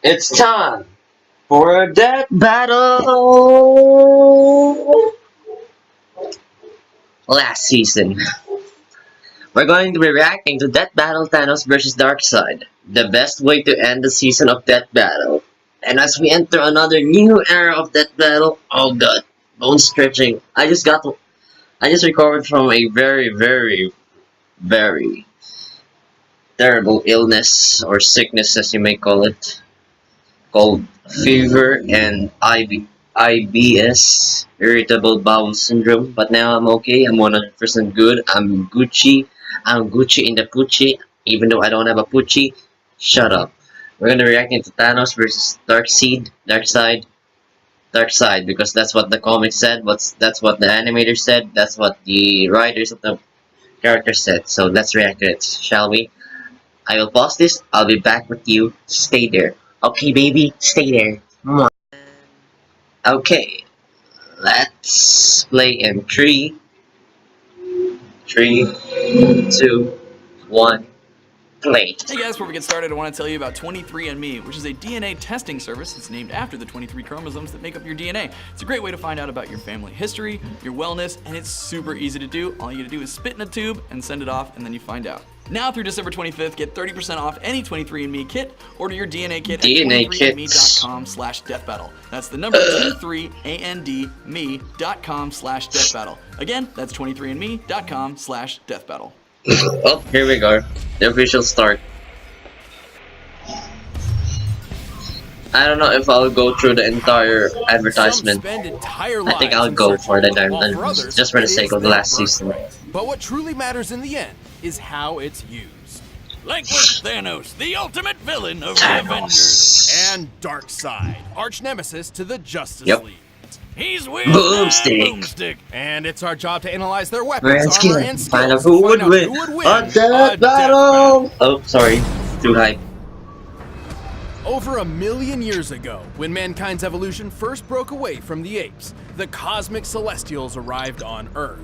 It's time for a death battle! Last season, we're going to be reacting to Death Battle Thanos versus Darkseid, the best way to end the season of Death Battle. And as we enter another new era of Death Battle, oh god, bone stretching. I just recovered from a very terrible illness or sickness, as you may call it, called fever and IBS, irritable bowel syndrome. But now I'm okay. I'm 100% good. I'm Gucci. I'm Gucci in the Pucci. Even though I don't have a Pucci, shut up. We're gonna react into Thanos versus Darkseid, because that's what the comic said. That's what the animator said. That's what the writers of the character said. So let's react to it, shall we? I will pause this. I'll be back with you. Stay there. Okay, baby, stay there. Come on. Okay, let's play in 3, 2, 1, play. Hey guys, before we get started, I want to tell you about 23andMe, which is a DNA testing service that's named after the 23 chromosomes that make up your DNA. It's a great way to find out about your family history, your wellness, and it's super easy to do. All you gotta do is spit in a tube and send it off, and then you find out. Now through December 25th, get 30% off any 23andMe kit. Order your DNA kit at 23andme.com/deathbattle. That's the number 23andme.com/deathbattle. Again, that's 23andme.com/deathbattle. Oh, here we go. The official start. I don't know if I'll go through the entire advertisement. I think I'll go for the diamond, just for the sake of the last season. But what truly matters in the end is how it's used. Like with Thanos, the ultimate villain of the Avengers. And Darkseid, arch nemesis to the Justice Yep. League. He's with Boomstick. And it's our job to analyze their weapons, Let's armor, get and find out skills who to would find out win who would win a death battle. Oh, sorry, too hype. Over 1 million years ago, when mankind's evolution first broke away from the apes, the cosmic celestials arrived on Earth.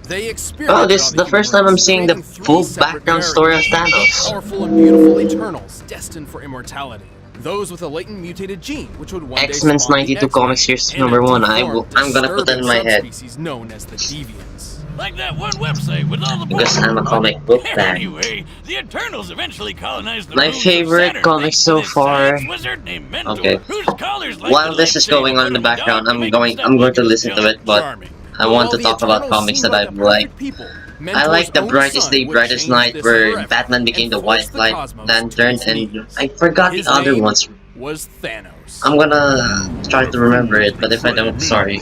They experienced. Oh, this is the first time I'm seeing the full background story of Thanos. Powerful and beautiful Eternals, destined for immortality. Those with a latent mutated gene, which would one day X-Men's spawn the 92 X-Men, comics series and number a 1. deformed, I'm gonna put that in my head. subspecies known as the Deviants. like that one website with all the Because I'm a comic book fan. Anyway, the Eternals eventually colonized the My moons of favorite Saturn comic thanks so to this far. science wizard named Mentor, Okay. whose collars like While the this is going on in the lightsaber background, dog I'm make going him to sound listen to it, but Charming. I want to While the talk about Eternals comics seem that like I've the perfect liked. people, I Mentor's like The own Brightest son Day, would Brightest change Night, this where forever Batman became the and White force the Light cosmos Lantern, to its and knees. I forgot the His other name ones. was Thanos. I'm gonna try to remember it, but if I don't, sorry.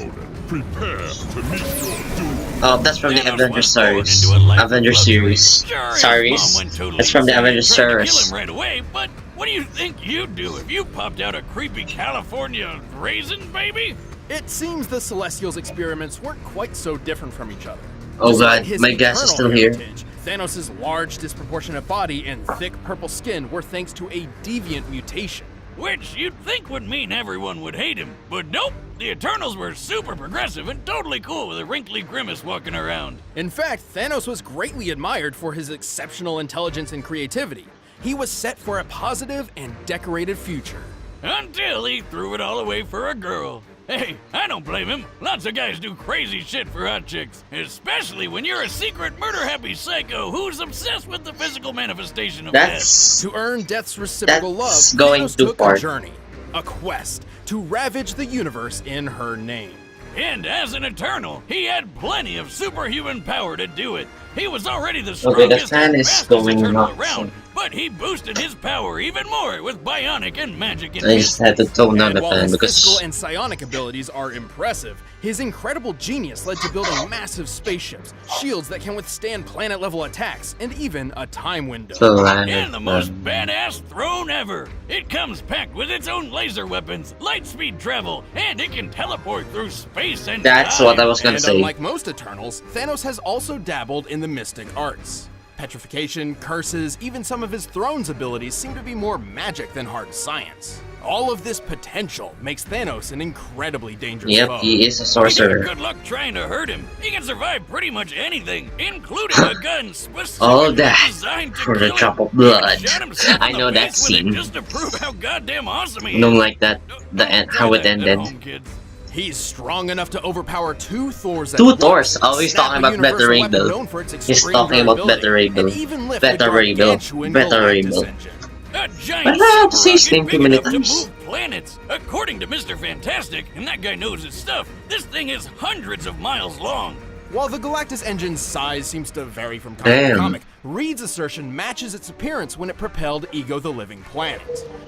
Oh, that's from the Thanos Avengers was born series. into a life of Avengers luxury. series. Sure, his Series. mom went totally It's from the insane and Avengers tried to kill series. him right away, but what do you think you'd do if you popped out a creepy California raisin baby? It seems the Celestials' experiments weren't quite so different from each other. Oh Despite god, his my gas is eternal still here. heritage, Thanos' large, disproportionate body and thick purple skin were thanks to a deviant mutation. Which you'd think would mean everyone would hate him, but nope! The Eternals were super progressive and totally cool with a wrinkly grimace walking around. In fact, Thanos was greatly admired for his exceptional intelligence and creativity. He was set for a positive and decorated future. Until he threw it all away for a girl. Hey, I don't blame him. Lots of guys do crazy shit for hot chicks, especially when you're a secret murder-happy psycho who's obsessed with the physical manifestation of death. That's To earn Death's reciprocal love, That's going Thanos too took far. a journey, a quest to ravage the universe in her name. And as an Eternal, he had plenty of superhuman power to do it. He was already the Okay, the strongest fan and is fastest going Eternal nuts. around, but he boosted his power even more with bionic and magic I just had to tone down And the while fan his physical because and psionic abilities are impressive, his incredible genius led to building massive spaceships, shields that can withstand planet-level attacks, and even a time window. And the most badass throne ever. It comes packed with its own laser weapons, light speed travel, and it can teleport through space and That's time. what I was gonna And say. unlike most Eternals, Thanos has also dabbled in the mystic arts. Petrification, curses, even some of his throne's abilities seem to be more magic than hard science. All of this potential makes Thanos an incredibly dangerous Yep, foe. he is a You got sorcerer. good luck trying to hurt him. He can survive pretty much anything, including a gun specifically All that designed to for the kill drop him. of blood. He shot himself I in the know that face with it scene. just to prove how goddamn awesome he Don't is. like that. The end, Try how it that at ended. home, kids. He's strong enough to overpower two Thors at Two once, Thors. Oh, he's snap talking a about universal Better weapon Able. known for its He's extreme talking about durability, Better Able. and even lift the Better Able. gargantuan Better Galactus Able. engine. A giant But I have to say his super name rocket too big many enough to times. move planets. According to Mr. Fantastic, and that guy knows his stuff, this thing is hundreds of miles long. While the Galactus engine's size seems to vary from comic Damn. to comic, Reed's assertion matches its appearance when it propelled Ego the Living Planet.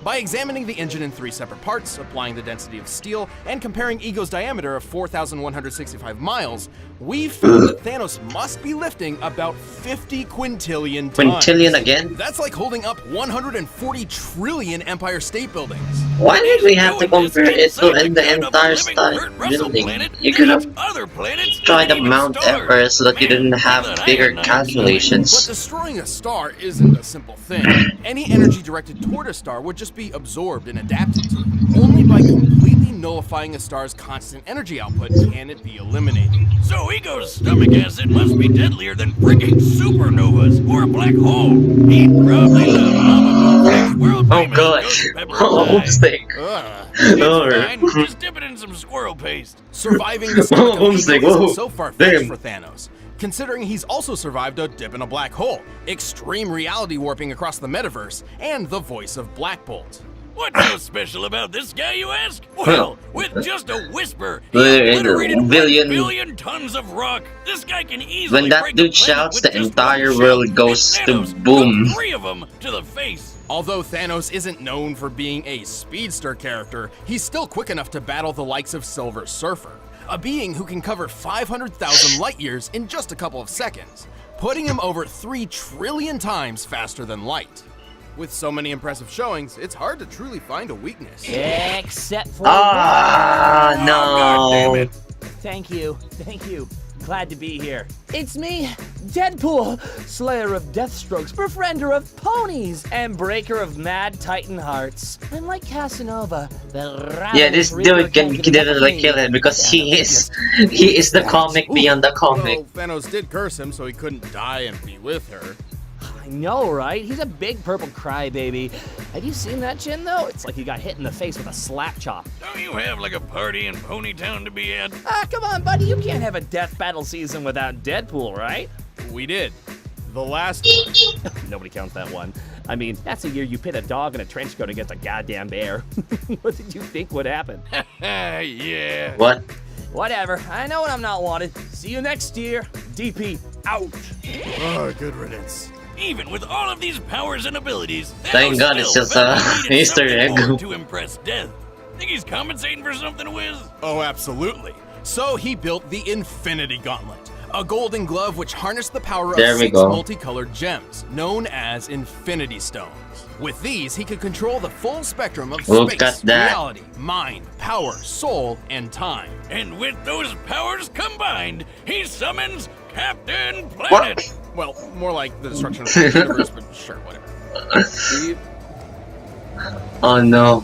By examining the engine in 3 separate parts, applying the density of steel, and comparing Ego's diameter of 4,165 miles, we found that Thanos must be lifting about 50 quintillion tons. Quintillion again? That's like holding up 140 trillion Empire State Buildings. Why did we have to Doing this compare it to inside the kind of entire living Kurt Russell building? planet You that could have eats other planets tried to and even Mount stars. Everest so that you Man, didn't have that I bigger had not seen. But calculations. destroying a star isn't a simple thing. Any energy directed toward a star would just be absorbed and adapted to. Only by completely nullifying a star's constant energy output can it be eliminated. So Ego's stomach acid must be deadlier than freaking supernovas or a black hole. He'd probably love Mama Blue's world Oh famous god. ghost pepper Oh, pie. stick. Ugh. Alright. It's fine, just dip it in some squirrel paste. Surviving the stomach of Ego Homesick, isn't whoa. so far-fetched Damn. for Thanos, considering he's also survived a dip in a black hole, extreme reality warping across the metaverse, and the voice of Black Bolt. What's so special about this guy, you ask? Well, with just a whisper, he There is a obliterated 1 billion- billion tons of rock. This guy can easily When that break dude a planet shouts, with the just entire one world shout, goes and to Thanos boom. took 3 of them to the face. Although Thanos isn't known for being a speedster character, he's still quick enough to battle the likes of Silver Surfer, a being who can cover 500,000 light years in just a couple of seconds, putting him over 3 trillion times faster than light. With so many impressive showings, it's hard to truly find a weakness. Except for Ah, God damn no. it. Thank you. Glad to be here. It's me, Deadpool, slayer of deathstrokes, befriender of ponies, and breaker of mad titan hearts. I'm like Casanova, the Yeah, this ravenous dude can reaper can't definitely get kill me. him because he is the comic beyond the comic. Though Thanos did curse him so he couldn't die and be with her. I know, right? He's a big purple crybaby. Have you seen that chin, though? It's like he got hit in the face with a slap chop. Don't you have like a party in Ponytown to be at? Ah, come on, buddy. You can't have a death battle season without Deadpool, right? We did. The last one. Nobody counts that one. I mean, that's the year you pit a dog in a trench coat against a goddamn bear. What did you think would happen? Yeah. What? Whatever. I know when I'm not wanted. See you next year. DP out. Oh, good riddance. Even with all of these powers and abilities, Thank Thanos God it's still just felt a he needed Easter something egg. more to impress Death. Think he's compensating for something, Wiz? Oh, absolutely. So he built the Infinity Gauntlet, a golden glove which harnessed the power of There we 6 go. multicolored gems, known as Infinity Stones. With these, he could control the full spectrum of Look space, at that. reality, mind, power, soul, and time. And with those powers combined, he summons Captain Planet. What? Well, more like the destruction of the universe, but sure, whatever. Oh no.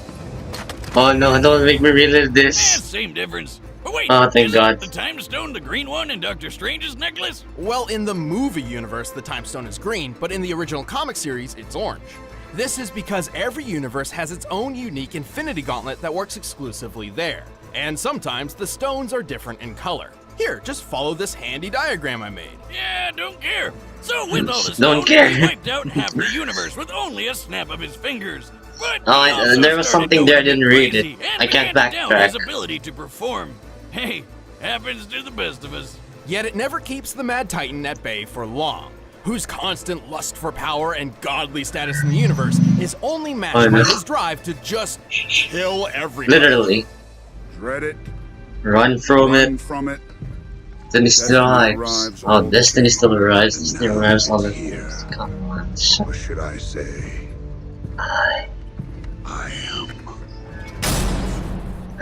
Oh no, don't make me relive Eh, this. same difference. But wait, Oh, thank isn't God. the Time Stone the green one in Doctor Strange's necklace? Well, in the movie universe, the Time Stone is green, but in the original comic series, it's orange. This is because every universe has its own unique Infinity Gauntlet that works exclusively there. And sometimes the stones are different in color. Here, just follow this handy diagram I made. Yeah, don't care. So with all the Don't stones, care. he wiped out half the universe with only a snap of his fingers. But Oh, he also there was started something there, I going didn't read crazy it. and I can't handed down backtrack. his ability to perform. Hey, happens to the best of us. Yet it never keeps the Mad Titan at bay for long, whose constant lust for power and godly status in the universe is only matched Oh, by no. his drive to just kill everybody. Literally. Dread it, Run from run it. from it. Destiny still Destiny arrives. arrives Oh, all Destiny still arrives. and Destiny now arrives all the here. Come on. Shut What should I say? I I am.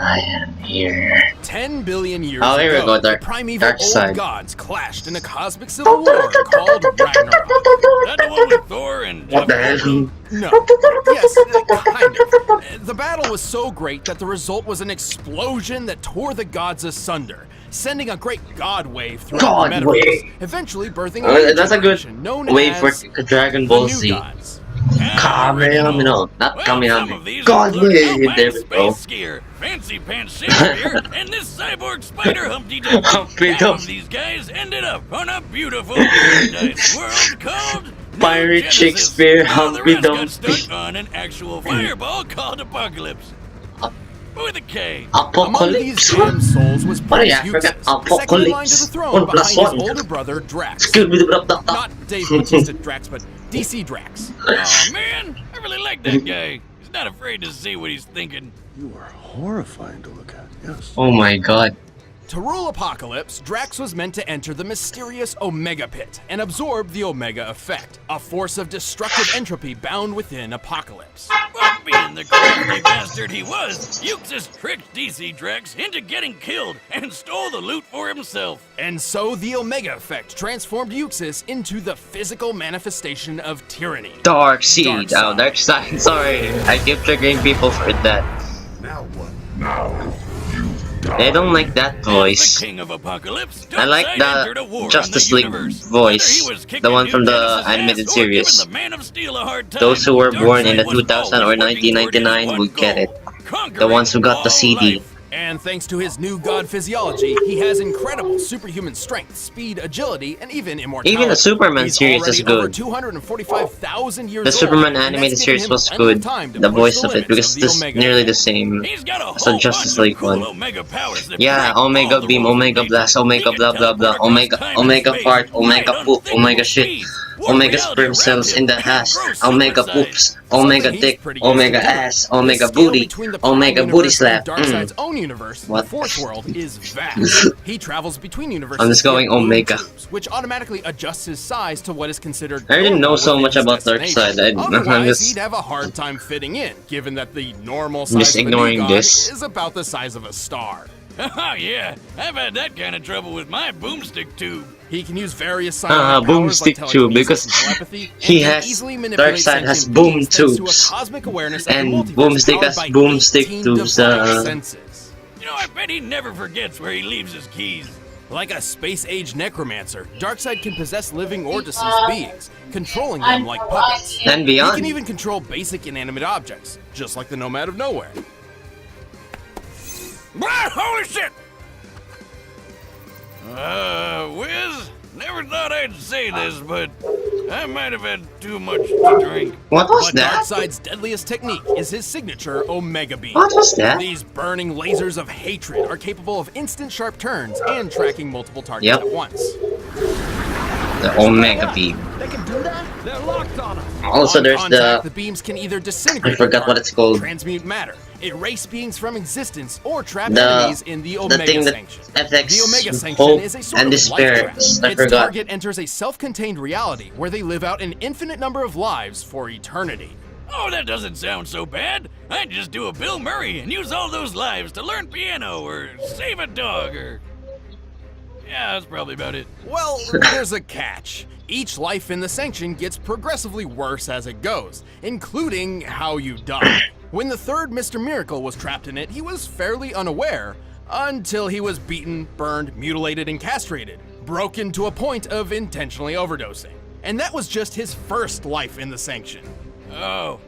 I am here. 10 billion years Oh, here we ago, go, the primeval Darkseid. old gods clashed in a cosmic civil war called Ragnarok. That the one with Thor and What the hell? No. Yes, kind of. The battle was so great that the result was an explosion that tore the gods asunder, sending a great god wave throughout God the metaverse, wave. eventually birthing a new That's a good generation known way for as Dragon the Ball new Z. gods. Kamehameha, no, not Well, some of Kamehameha. these God include wave, Alpine there we go. Space Skier, Fancy Pants Shakespeare, and this cyborg spider Humpty Dumpty. Humpty Half Dumpty. of these guys ended up on a beautiful paradise world called New Pirate Genesis, Shakespeare, while the Humpty rest got Dumpty. stuck on an actual fireball called Apocalypse. With a K. Among these Apocalypse. damned souls was What are Prince you, I forgot Euxis, second in line to the Apocalypse. throne 1 behind plus his 1. older brother Drax. Excuse me, Not Dave Bautista Drax, but DC Drax. Oh man, I really like that guy. He's not afraid to say what he's thinking. You are horrifying to look at, yes. Oh my god. To rule Apocalypse, Drax was meant to enter the mysterious Omega Pit and absorb the Omega Effect, a force of destructive entropy bound within Apocalypse. But being the crafty bastard he was, Euxis tricked DC Drax into getting killed and stole the loot for himself. And so the Omega Effect transformed Euxis into the physical manifestation of tyranny. Darkseid. Oh, Darkseid. Sorry. I keep triggering people for that. Now what? Now you die. They don't like that As voice. the king of Apocalypse, I like Darkseid entered a war the on Justice the League universe. voice. Whether he was kicking The one New from the Genesis' animated ass or series. giving the Man of Steel a hard time, Those who were born in the Darkseid was 2000 or always working toward his 1999 one would get goal, it. conquering The ones who got the all CD. life. And thanks to his new god physiology, he has incredible superhuman strength, speed, agility, and even immortality. Even the Superman He's series is already over good. 245,000 years The old, Superman and that's animated given series him was plenty of good. time to The push voice the of it, limits because the it's Omega nearly Effect. the same. He's got a It's a whole Justice bunch League of cool one. Omega powers that Yeah, break Omega all the Beam, rules of Omega nature. Blast, Omega He blah can blah blah, teleport Omega, across time and Omega space, Fart, ride Omega on Poop, thick Omega warp Shit, speed, warp Omega reality Sperm around Cells him, in the and ass, grow Omega supersized. Poops, Omega Something he's Dick, pretty used Omega to doing. Ass, The Omega scale Booty, between the Prime Omega Universe Booty and Slap. Darkseid's own universe, What? the Fourth World, is vast. He travels between universes. I'm just going via moon Omega. tubes, which automatically adjusts his size to what is considered. I didn't know normal so within much his about destination. Darkseid. I'm Otherwise, just- he'd have a hard time fitting in, given that the normal I'm just size of a ignoring new god this. is about the size of a star. Oh yeah, I've had that kind of trouble with my boomstick tube. He can use various psionic powers boomstick like tube, telekinesis because and telepathy, and he can has- easily manipulate Darkseid has sentient boom beings thanks to a tubes. cosmic awareness of the And multiverse boomstick powered has by boomstick 18 tubes, divine senses. You know, I bet he never forgets where he leaves his keys. Like a space-age necromancer, Darkseid can possess living or deceased beings, controlling them like puppets. And He beyond. can even control basic inanimate objects, just like the Nomad of Nowhere. Ah, holy shit! Wiz, never thought I'd say this, but I might have had too much to drink. What was But that? Darkseid's deadliest technique is his signature Omega Beam. What was that? These burning lasers of hatred are capable of instant sharp turns and tracking multiple targets Yep. at once. The Omega Beam. They can do that? They're locked on us. Also, On there's contact, the... the beams can either disintegrate I forgot the what it's called. transmute matter, erase beings from existence, or trap The- enemies in the Omega thing that Sanction. affects The Omega Sanction hope is a sort and of despair. life trap. I Its forgot. target enters a self-contained reality where they live out an infinite number of lives for eternity. Oh, that doesn't sound so bad. I'd just do a Bill Murray and use all those lives to learn piano or save a dog or... Yeah, that's probably about it. Well, there's a catch. Each life in the Sanction gets progressively worse as it goes, including how you die. When the third Mr. Miracle was trapped in it, he was fairly unaware, until he was beaten, burned, mutilated, and castrated, broken to a point of intentionally overdosing. And that was just his first life in the Sanction. Oh.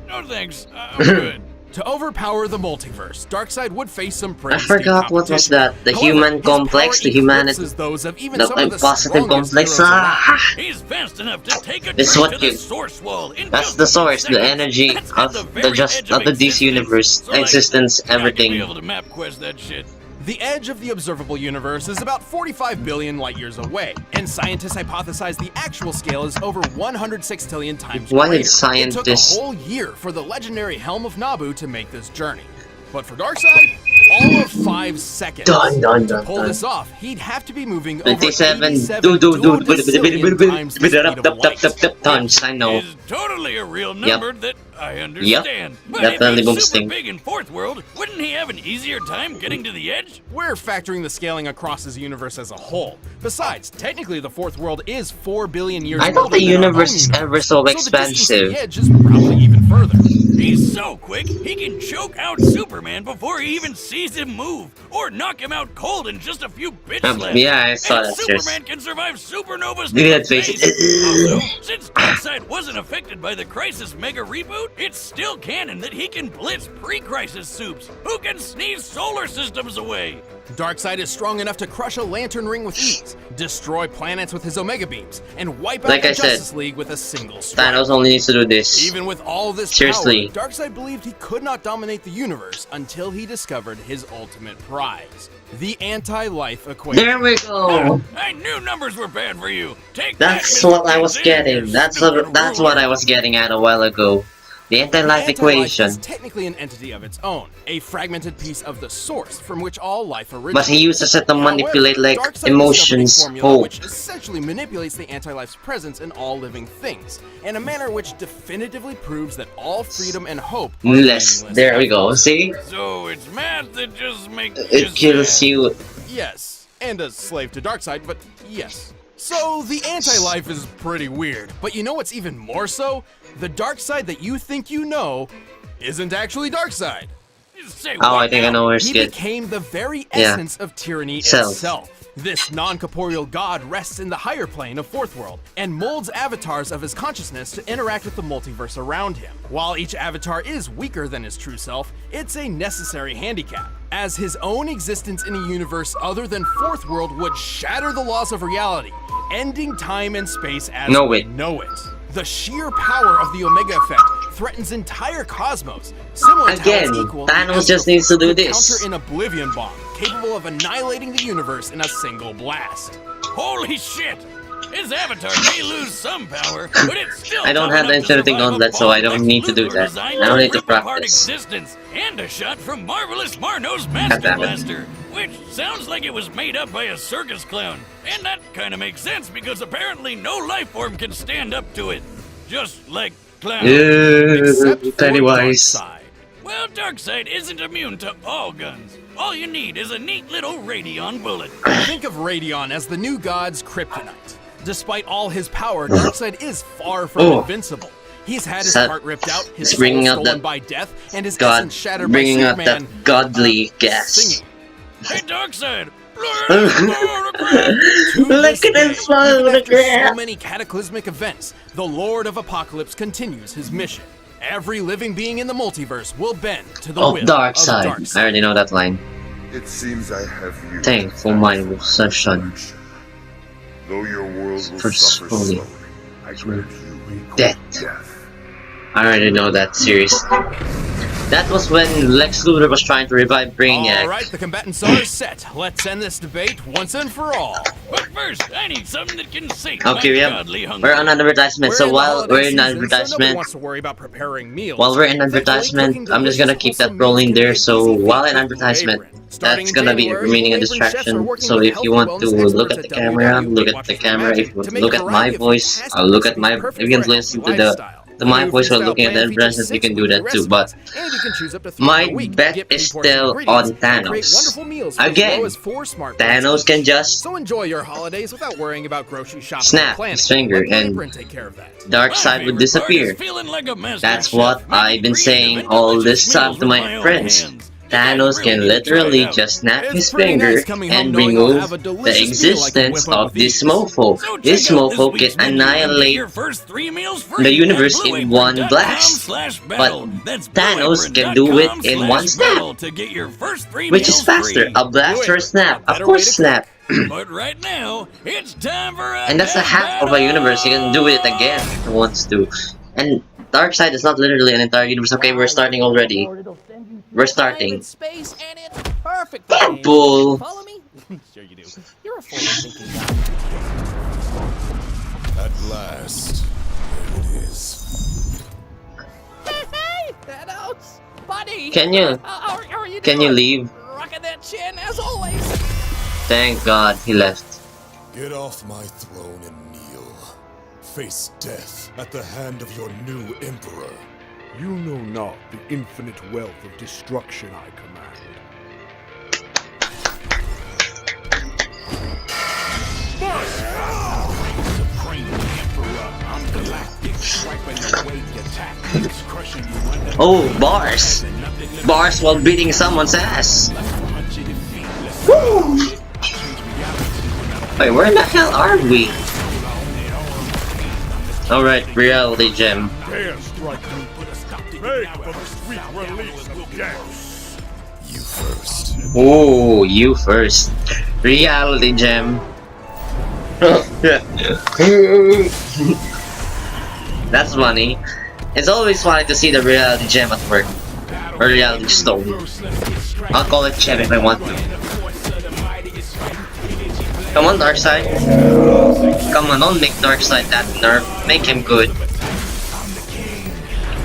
No thanks. I'm good. To overpower the multiverse, Darkseid would face some I pretty steep forgot what was competition. that. The However, human his complex, power the humanity. eclipses those of even The some of the positive strongest complex. heroes around. Ah. He's fast enough to take a This is drink what to you- the source wall in That's just the a few source, the seconds. energy That's at of the the very just edge of the DC existence. universe, So, like, existence, I could be everything. able to map quest that shit. The edge of the observable universe is about 45 billion light years away, and scientists hypothesize the actual scale is over 106 tillion times Why did greater. scientists- It took a whole year for the legendary Helm of Nabu to make this journey. But for Darkseid, all of 5 seconds. Dun, dun, To dun, pull dun. this off, he'd have to be moving over 27. 87 Dude. duodecillion times the speed of light. Tons, I know. Is totally a real number that I understand. But Definitely if he's super boomsting. big in Fourth World, wouldn't he have an easier time getting to the edge? We're factoring the scaling across his universe as a whole. Besides, technically the Fourth World is 4 billion years I thought older the than our universe own is universe. ever so the distance to expansive. the edge is probably even further. He's so quick, he can choke out Superman before he even sees him move, or knock him out cold in just a few bitch slaps. Yeah, I saw and that. Superman can survive supernovas Look to at the that face. face. Also, since Darkseid wasn't affected by the Crisis Mega Reboot, it's still canon that he can blitz pre-Crisis soups, who can sneeze solar systems away. Darkseid is strong enough to crush a lantern ring with ease, destroy planets with his Omega beams, and wipe out Like the I said, Justice League with a single strike. Thanos only needs to do this. Even with all this Seriously. power, Darkseid believed he could not dominate the universe until he discovered his ultimate prize, the anti-life equation. There we go. I knew numbers were bad for you. Take That's that, Mr. what I was Godzilla, getting. you That's stupid what ruler. I was getting at a while ago. The anti-life The equation. is technically an entity of its own, a fragmented piece of the source from which all life originates. But he uses it to manipulate like However, Darkseid emotions, discovered a formula hope. which essentially manipulates the anti-life's presence in all living things, in a manner which definitively proves that all freedom and hope are Less. meaningless There we efforts. go. See? So it's math that just makes It kills you. Yes, and a slave to Darkseid, but yes. So the anti-life is pretty weird, but you know what's even more so? The Darkseid that you think you know isn't actually Darkseid. Say Oh, what I think I now? know where He skid. became the very Yeah. essence of tyranny Self. itself. This non-corporeal god rests in the higher plane of Fourth World and molds avatars of his consciousness to interact with the multiverse around him. While each avatar is weaker than his true self, it's a necessary handicap, as his own existence in a universe other than Fourth World would shatter the laws of reality, ending time and space as Know we it. know it. The sheer power of the Omega effect threatens entire cosmos, similar to how Again, it's equal Thanos as just the needs to do could this. counter an Oblivion bomb, capable of annihilating the universe in a single blast. Holy shit! His avatar may lose some power, but it's still I don't tough have the enough to Infinity survive a Gauntlet, so I bomb don't Lex need to do Luthor that. designed I don't need to rip apart practice. existence, and a shot from Marvelous Marno's God Master damn it. Blaster, which sounds like it was made up by a circus clown. And that kind of makes sense because apparently no life form can stand up to it. Just like clowns. Except for Pennywise. Darkseid. Well, Darkseid isn't immune to all guns. All you need is a neat little Radion bullet. Think of Radion as the new god's kryptonite. Despite all his power, Darkseid is far from Oh. invincible. He's had his Sad- heart ripped out, his it's soul bringing out stolen that by death, and his God, essence shattered bringing by out that Superman, godly gas. singing. Hey, Darkseid! To Look this at him day, smile even with a after so grab. many cataclysmic events, the Lord of Apocalypse continues his mission. Every living being in the multiverse will bend to the will Darkseid. of Darkseid. I already know that line. It seems I have you. Thankful my session. Though your world will For suffer slowly. slowly, I grant you equal Death. death. I already know that series. That was when Lex Luthor was trying to revive Brainiac. All right, the combatants are set. Let's end this debate once and for all. But first, I need something that can sate Okay, my we have godly hunger. we're on advertisement. We're So in the while holiday we're in season, so nobody advertisement, wants to worry about preparing meals. while we're in Thankfully, advertisement, cooking I'm just gonna delicious, keep that wholesome meals rolling can be there. an So easy feat while in for advertisement, Labor. Starting that's in gonna be January, remaining a Labor chefs are distraction. working So with if you want to healthy look wellness at the experts camera, at look at the Watch camera. Magic If you to make look a at my variety of voice, fantastic I'll look at my. recipes If you can perfect for a listen healthy to the lifestyle. my New voice while freestyle looking at the plan features advertisement, you 6 can do that weekly too. But recipes, and you can choose up to 3 my per week. bet Get is pre-portioned still ingredients on and create Thanos. wonderful meals for as Again, low as 4 smart Thanos bucks can each. just So enjoy your holidays without worrying about grocery shopping snap or planning. his finger Let and Labor take care of that. Darkseid would My favorite part disappear. is feeling like a master That's chef, what making I've been creative saying and all delicious this time meals to with my own friends. hands. Thanos I can really need to try it literally out. just snap It's his pretty finger nice coming home and knowing I'll remove have a the delicious meal I can existence whip up of with this ease. mofo. So This check out mofo week's can menu and get annihilate your first 3 meals free the universe at in one blast. blueapron.com/battle. But That's Thanos can do it in one snap, blueapron.com/battle to get your first 3 which meals is faster. free. A blast or a snap? A Of better course, way to snap. But right now, it's time for a And that's a half of a universe. He can do it again if he wants to. And Darkseid is not literally an entire universe. Okay, we're starting already. We're starting. Space and it's perfect. Bull. Follow me? Sure you do. You're a forward-thinking guy. At last, there it is. Hey, Thanos, buddy. Can you? How are you Can you doing? leave? Thank God he left. Get off my throne and kneel. Face death at the hand of your new emperor. You know not the infinite wealth of destruction I command. Oh, bars! Bars while beating someone's ass! Woo! Wait, where the hell are we? Alright, reality gem. Dare strike me. Beg for the sweet release of death. You first. Oh, you first. Reality gem. That's funny. It's always funny to see the reality gem at work. Or reality stone. I'll call it gem if I want to. Come on, Darkseid. Come on, don't make Darkseid that nerf. Make him good.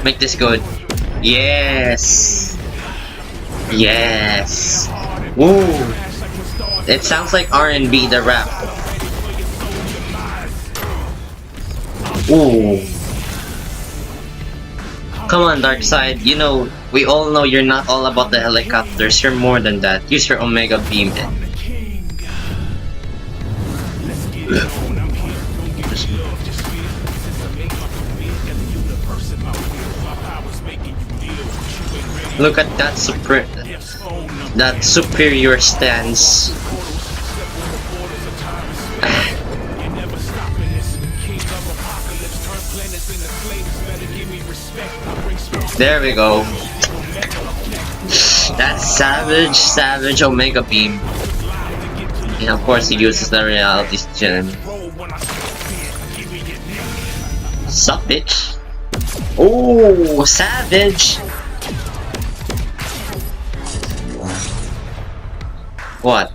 Make this good. Yes. Yes. Woo. It sounds like R&B, the rap. Ooh. Come on, Darkseid. You know, we all know you're not all about the helicopters. You're more than that. Use your Omega Beam then. Look at that superior stance. There we go. That's savage Omega Beam. And of course he uses the reality gem. Sup, bitch? Oh, savage! What?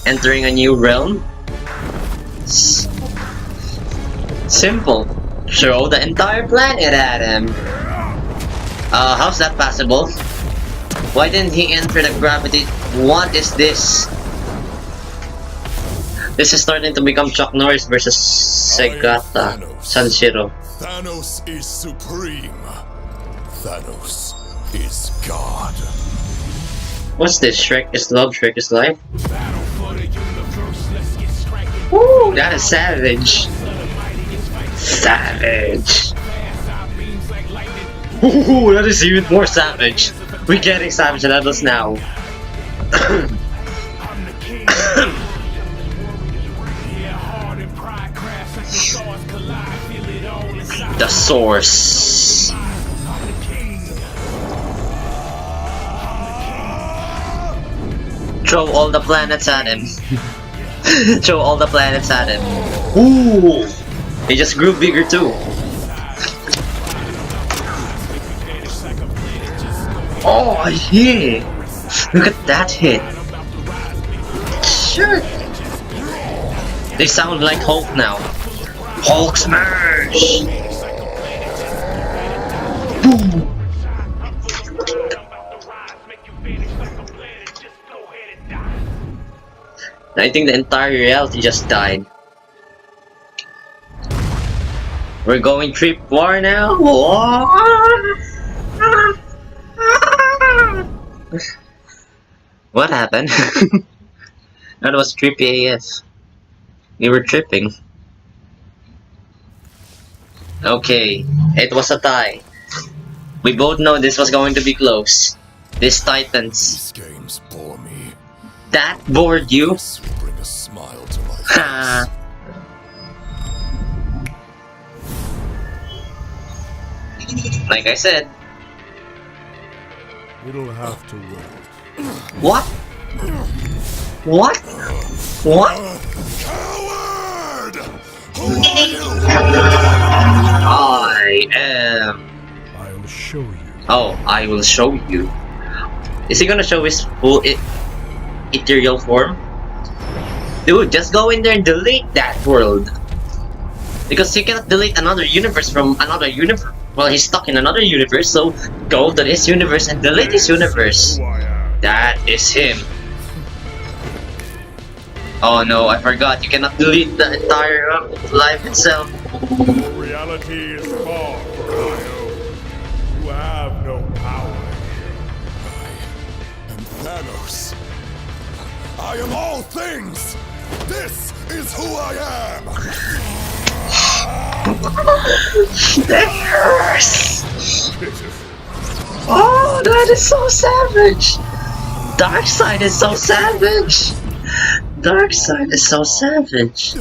Entering a new realm? Simple. Throw the entire planet at him. How's that possible? Why didn't he enter the gravity? What is this? This is starting to become Chuck Norris versus Segata Sanshiro. Thanos is supreme. Thanos is God. What's this? Shrek is love, Shrek is life? Woo! That is savage. Savage. Ooh, that is even more savage. We're getting savage at us now. The source. Throw all the planets at him. Throw all the planets at him. Ooh! He just grew bigger too. Oh, yeah! Look at that hit. Sure. They sound like Hulk now. Hulk smash! Boom! I think the entire reality just died. We're going trip war now? What happened? That was trippy AF. We were tripping. Okay, it was a tie. We both know this was going to be close. These Titans. These games bore me. That bored you? This will bring a smile to my Ha. face. Like I said. It'll have to wait. What? What? What? Coward! Who are you? I am. I'll show you. Oh, I will show you. Is he gonna show his full ethereal form? Dude, just go in there and delete that world. Because you cannot delete another universe from another universe. Well, he's stuck in another universe, so go to this universe and delete this universe. Who I am. That is him. Oh no, I forgot. You cannot delete the entire life itself. Reality is far from my own. You have no power. I am Thanos. I am all things. This is who I am. Yes! Oh, that is so savage! Darkseid is so savage! Darkseid is so savage!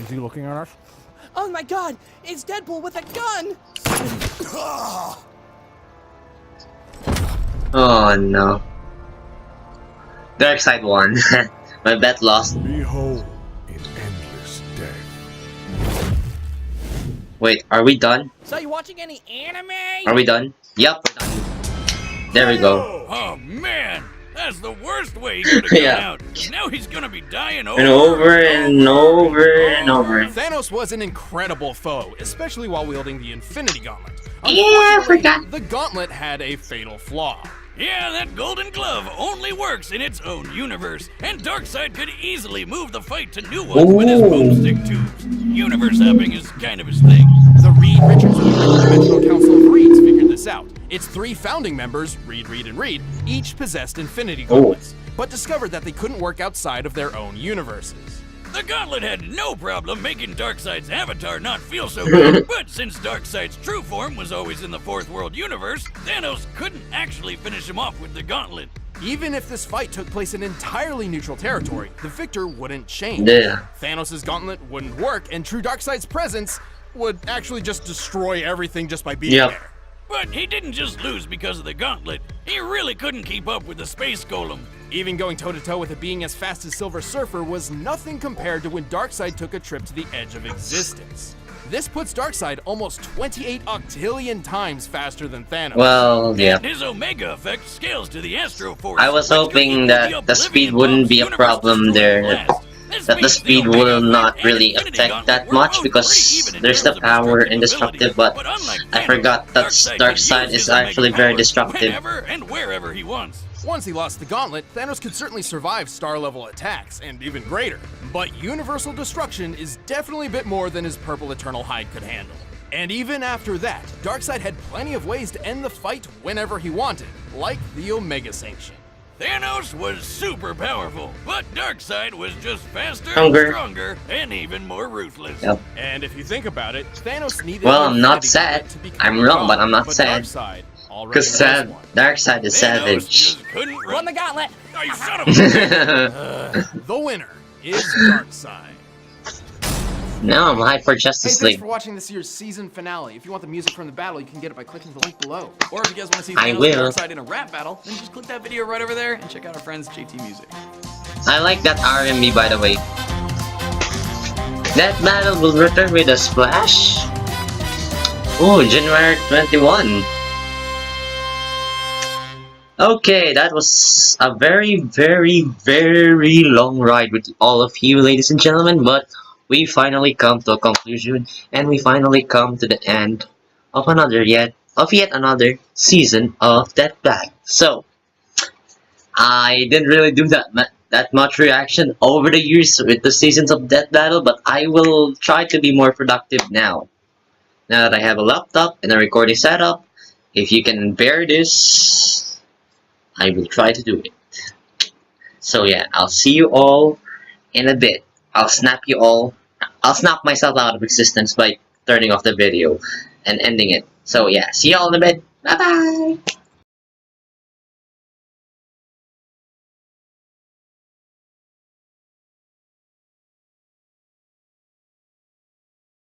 Is he looking at us? Oh my god, it's Deadpool with a gun! Oh no. Darkseid won. My bet lost. Behold in endless death. Wait, are we done? So you watching any anime? Are we done? Yup, we're done. There we go. Oh man, that's the worst way he could have Yeah. got out. Now he's gonna be dying over And over and over and over. Thanos was an incredible foe, especially while wielding the Infinity Gauntlet. Yeah, I Unfortunately, forgot. the gauntlet had a fatal flaw. Yeah, that golden glove only works in its own universe, and Darkseid could easily move the fight to new ones with his Ooh. boomstick tubes. Universe hopping is kind of his thing. The Reed Richards of the Interdimensional Council of Reeds figured this out. Its 3 founding members, Reed, Reed, and Reed, each possessed Infinity Gauntlets, but discovered that they couldn't work outside of their own universes. The gauntlet had no problem making Darkseid's avatar not feel so good, but since Darkseid's true form was always in the Fourth World universe, Thanos couldn't actually finish him off with the gauntlet. Even if this fight took place in entirely neutral territory, the victor wouldn't change. Yeah. Thanos' gauntlet wouldn't work, and true Darkseid's presence would actually just destroy everything just by being Yep. there. But he didn't just lose because of the gauntlet. He really couldn't keep up with the space golem. Even going toe-to-toe with a being as fast as Silver Surfer was nothing compared to when Darkseid took a trip to the edge of existence. This puts Darkseid almost 28 octillion times faster than Thanos. Well, yeah. His Omega effect scales to the Astro Force. I was which could hoping equal that the speed wouldn't be a universe problem there. destroying blast. This That the means speed Omega will not effect and really Infinity affect Gauntlet that were much both because pretty even in there's the terms of power destructive indestructible, ability, but unlike I Thanos, forgot that Darkseid Darkseid can use is his actually Omega very powers destructive. whenever and wherever he wants. Once he lost the gauntlet, Thanos could certainly survive star-level attacks, and even greater. But universal destruction is definitely a bit more than his purple eternal hide could handle. And even after that, Darkseid had plenty of ways to end the fight whenever he wanted, like the Omega Sanction. Thanos was super powerful, but Darkseid was just faster, Stronger. stronger, and even more ruthless. Yep. And if you think about it, Thanos needed Well, the I'm not Infinity sad. Gauntlet to become I'm wrong, but God, I'm not sad. Darkseid already Because was one. Darkseid is Thanos savage. just couldn't Won run. the gauntlet! Oh, you son of a... The winner is Darkseid. Now I'm hyped for Hey, Justice thanks League. for watching this year's season finale. If you want the music from the battle, you can get it by clicking the link below. Or if you guys want to see I Thanos will. and Darkseid in a rap battle, then just click that video right over there and check out our friends JT Music. I like that R&B, by the way. That battle will return with a splash. Oh, January 21. Okay, that was a very, very, very long ride with all of you, ladies and gentlemen, but we finally come to a conclusion, and we finally come to the end of yet another season of Deathbattle. So, I didn't really do that much reaction over the years with the seasons of Deathbattle, but I will try to be more productive now. Now that I have a laptop and a recording setup, if you can bear this, I will try to do it. So yeah, I'll see you all in a bit. I'll snap myself out of existence by turning off the video and ending it. So yeah, see you all in a bit. Bye bye!